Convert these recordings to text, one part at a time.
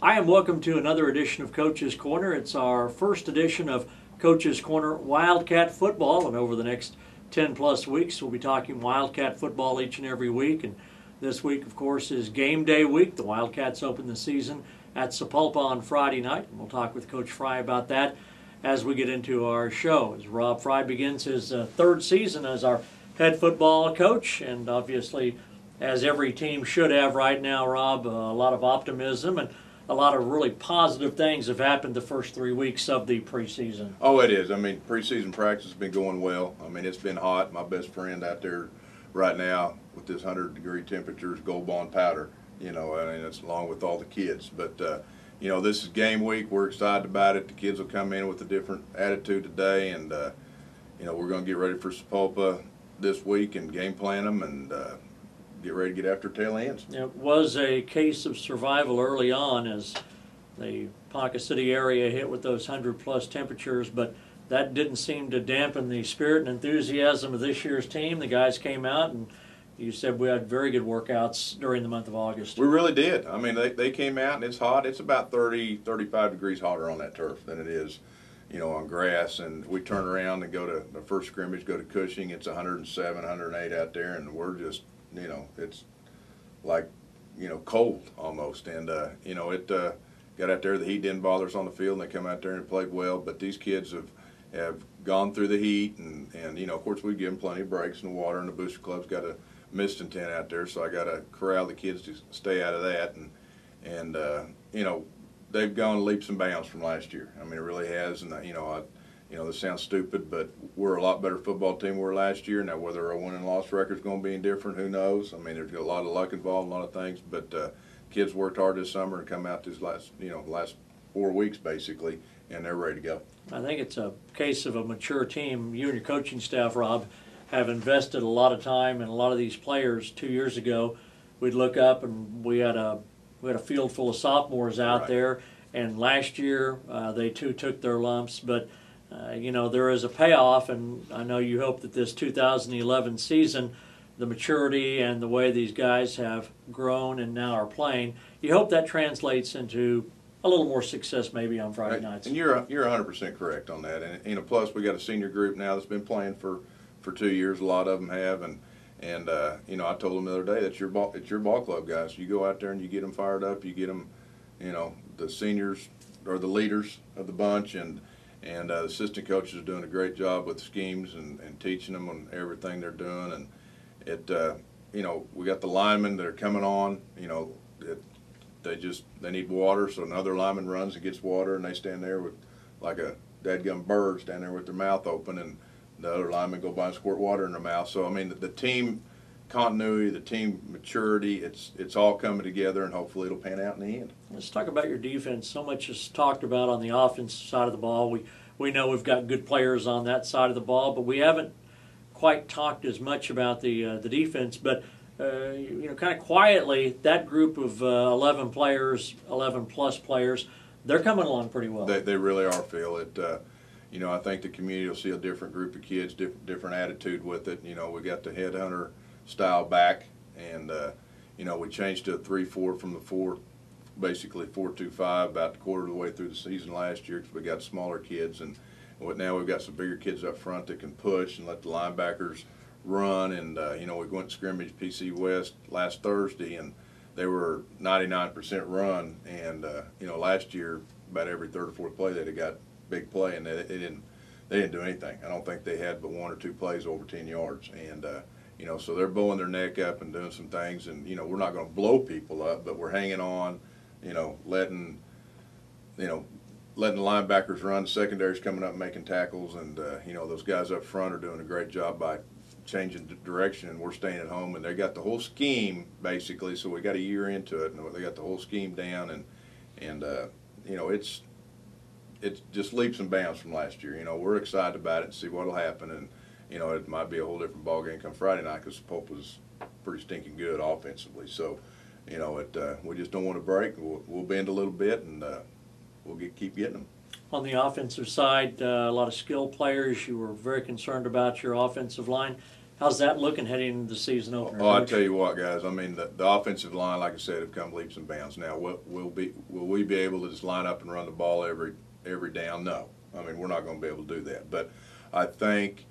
Hi, and welcome to another edition of Coach's Corner. It's our first edition of Coach's Corner Wildcat Football, and over the next 10 plus weeks we'll be talking Wildcat Football each and every week. And this week, of course, is game day week. The Wildcats open the season at Sapulpa on Friday night, and we'll talk with Coach Fry about that as we get into our show. As Rob Fry begins his third season as our head football coach, and obviously, as every team should have right now, Rob, a lot of optimism and a lot of really positive things have happened the first 3 weeks of the preseason. Oh, it is. I mean, preseason practice has been going well. I mean, it's been hot. My best friend out there right now with this 100-degree temperatures, Gold Bond powder, you know, I mean, that's along with all the kids. But, you know, this is game week. We're excited about it. The kids will come in with a different attitude today, and, you know, we're going to get ready for Sapulpa this week and game plan them and get ready to get after tail ends. It was a case of survival early on as the Ponca City area hit with those 100-plus temperatures, but that didn't seem to dampen the spirit and enthusiasm of this year's team. The guys came out, and you said we had very good workouts during the month of August. We really did. I mean, they came out, and it's hot. It's about 30, 35 degrees hotter on that turf than it is, you know, on grass. And we turn around and go to the first scrimmage, go to Cushing. It's 107, 108 out there, and we're just, you know, it's like, you know, cold almost. And, you know, it got out there, the heat didn't bother us on the field, and they come out there and played well. But these kids have gone through the heat, and you know, of course, we give them plenty of breaks in the water, and the booster club's got a mist tent out there, so I got to corral the kids to stay out of that. And you know, they've gone leaps and bounds from last year. I mean, it really has. And, you know, this sounds stupid, but we're a lot better football team we were last year. Now, whether our win and loss record's going to be indifferent, who knows? I mean, there's a lot of luck involved, a lot of things. But kids worked hard this summer and come out this last 4 weeks basically, and they're ready to go. I think it's a case of a mature team. You and your coaching staff, Rob, have invested a lot of time in a lot of these players. 2 years ago, we'd look up and we had a field full of sophomores out Right there, and last year they too took their lumps. But you know, there is a payoff, and I know you hope that this 2011 season, the maturity and the way these guys have grown and now are playing, you hope that translates into a little more success maybe on Friday nights. And you're 100% correct on that. And you know, plus we got a senior group now that's been playing for 2 years. A lot of them have, and you know, I told them the other day that it's your ball club, guys. You go out there and you get them fired up. You get them, you know, the seniors are the leaders of the bunch, and the assistant coaches are doing a great job with schemes and teaching them on everything they're doing. And it, you know, we got the linemen that are coming on. You know, they need water, so another lineman runs and gets water, and they stand there with like a dadgum bird, stand there with their mouth open, and the other linemen go by and squirt water in their mouth. So I mean, the team continuity, the team maturity, it's all coming together, and hopefully it'll pan out in the end. Let's talk about your defense. So much is talked about on the offensive side of the ball. We know we've got good players on that side of the ball, but we haven't quite talked as much about the defense. But you know, kind of quietly, that group of 11 players, 11-plus players, they're coming along pretty well. They really are, Phil. You know, I think the community will see a different group of kids, different attitude with it. You know, we got the headhunter style back, and you know, we changed to a 3-4 from the 4, basically 4-2-5 about a quarter of the way through the season last year, because we got smaller kids, and now we've got some bigger kids up front that can push and let the linebackers run. And you know, we went to scrimmage PC West last Thursday, and they were 99% run. And you know, last year about every third or fourth play they'd have got big play, and they didn't do anything. I don't think they had but 1 or 2 plays over 10 yards. And you know, so they're bowing their neck up and doing some things. And you know, we're not going to blow people up, but we're hanging on. You know, letting the linebackers run. The secondary's coming up and making tackles, and you know, those guys up front are doing a great job by changing direction, and we're staying at home. And they got the whole scheme basically. So we got a year into it, and they got the whole scheme down. And you know, it's just leaps and bounds from last year. You know, we're excited about it and see what'll happen. And you know, it might be a whole different ball game come Friday night, because Pope was pretty stinking good offensively. So, you know, we just don't want to break. We'll bend a little bit, and we'll keep getting them. On the offensive side, a lot of skilled players. You were very concerned about your offensive line. How's that looking heading into the season opener? Oh, I tell you what, guys. I mean, the offensive line, like I said, have come leaps and bounds. Now, will we be able to just line up and run the ball every down? No. I mean, we're not going to be able to do that. But I think,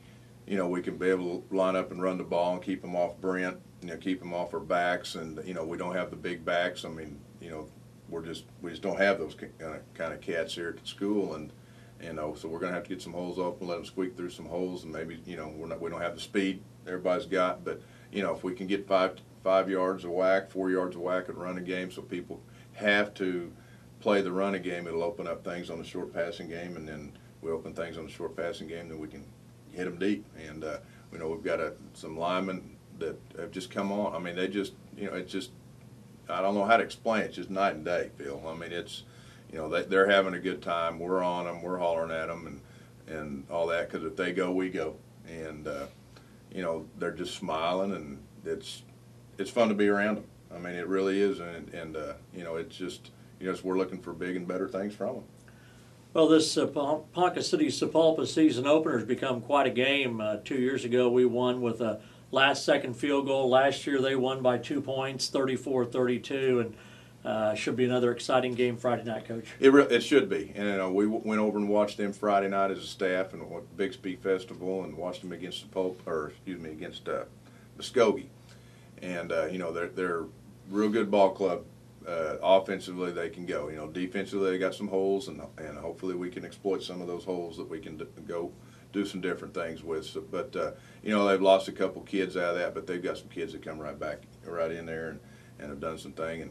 you know, we can be able to line up and run the ball and keep them off Brent. You know, keep them off our backs, and you know, we don't have the big backs. I mean, you know, we just don't have those kind of cats here at the school, and you know, so we're going to have to get some holes open, let them squeak through some holes, and maybe, you know, we don't have the speed everybody's got, but you know, if we can get five yards of whack, 4 yards of whack at running game, so people have to play the running game, it'll open up things on the short passing game, and then we open things on the short passing game, then we can hit them deep. And you know, we've got some linemen that have just come on. I mean, they just, you know, it's just, I don't know how to explain it. It's just night and day, Phil. I mean, it's, you know, they're having a good time. We're on them. We're hollering at them and all that, because if they go, we go. And you know, they're just smiling, and it's fun to be around them. I mean, it really is, and you know, it's just, you know, we're looking for big and better things from them. Well, this Ponca City Sapulpa season opener has become quite a game. 2 years ago, we won with a last-second field goal. Last year, they won by 2 points, 34-32, and should be another exciting game Friday night, Coach. It should be. And we went over and watched them Friday night as a staff, and went to Bixby Festival, and watched them against against Muskogee. And you know, they're a real good ball club. Offensively, they can go. You know, defensively, they got some holes, and hopefully we can exploit some of those holes that we can go do some different things with. So, but you know, they've lost a couple kids out of that, but they've got some kids that come right in there and have done some thing. And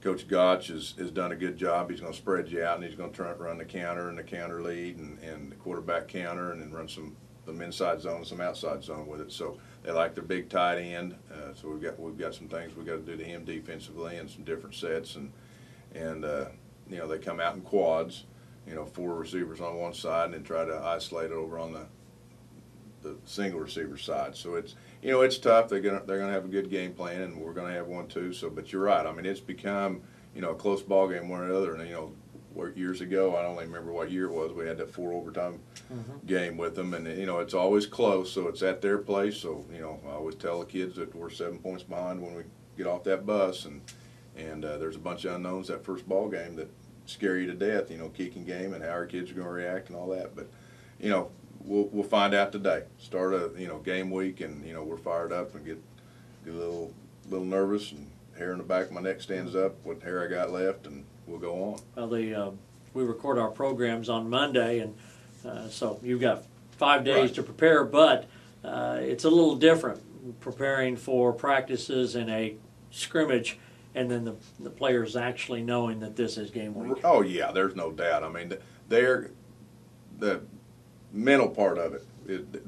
Coach Gotch has done a good job. He's going to spread you out, and he's going to try to run the counter and the counter lead and the quarterback counter, and then run some inside zone and some outside zone with it. So they like their big tight end. So we've got some things we've got to do to him defensively, and some different sets, and you know, they come out in quads. You know, 4 receivers on one side, and then try to isolate it over on the single receiver side. So it's, you know, it's tough. They're gonna have a good game plan, and we're gonna have one too. So, but you're right. I mean, it's become, you know, a close ball game one or the other. And you know, years ago, I don't even remember what year it was, we had that 4 overtime game with them, and you know, it's always close. So it's at their place. So you know, I always tell the kids that we're 7 points behind when we get off that bus, and there's a bunch of unknowns that first ball game that scare you to death, you know, kicking game and how our kids are going to react and all that. But you know, we'll find out today. Start a, you know, game week, and you know, we're fired up, and get a little nervous, and hair in the back of my neck stands up, what hair I got left, and we'll go on. Well, we record our programs on Monday, and so you've got 5 days Right to prepare, but it's a little different preparing for practices in a scrimmage, and then the players actually knowing that this is game week. Oh yeah, there's no doubt. I mean, the mental part of it,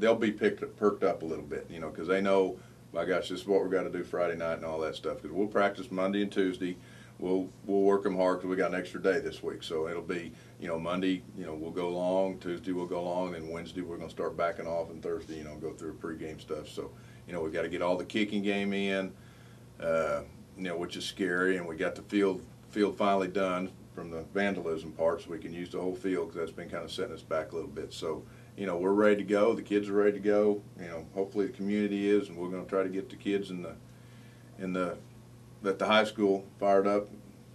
they'll be perked up a little bit, you know, because they know, my gosh, this is what we've got to do Friday night and all that stuff. Because we'll practice Monday and Tuesday. We'll work them hard because we got an extra day this week. So it'll be, you know, Monday, you know, we'll go long. Tuesday we'll go long, and Wednesday we're going to start backing off, and Thursday, you know, go through pregame stuff. So, you know, we got to get all the kicking game in. You know, which is scary, and we got the field finally done from the vandalism part, so we can use the whole field, because that's been kind of setting us back a little bit. So, you know, we're ready to go. The kids are ready to go. You know, hopefully the community is, and we're going to try to get the kids at the high school fired up,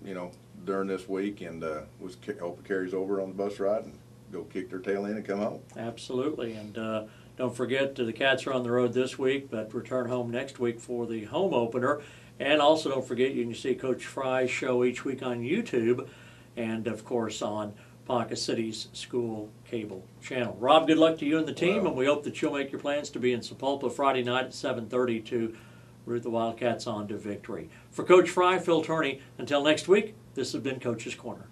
you know, during this week, and hope it carries over on the bus ride and go kick their tail in and come home. Absolutely, and don't forget, the Cats are on the road this week, but return home next week for the home opener. And also, don't forget, you can see Coach Fry's show each week on YouTube, and of course on Ponca City's school cable channel. Rob, good luck to you and the team, and we hope that you'll make your plans to be in Sapulpa Friday night at 7:30 to root the Wildcats on to victory. For Coach Fry, Phil Turney, until next week, this has been Coach's Corner.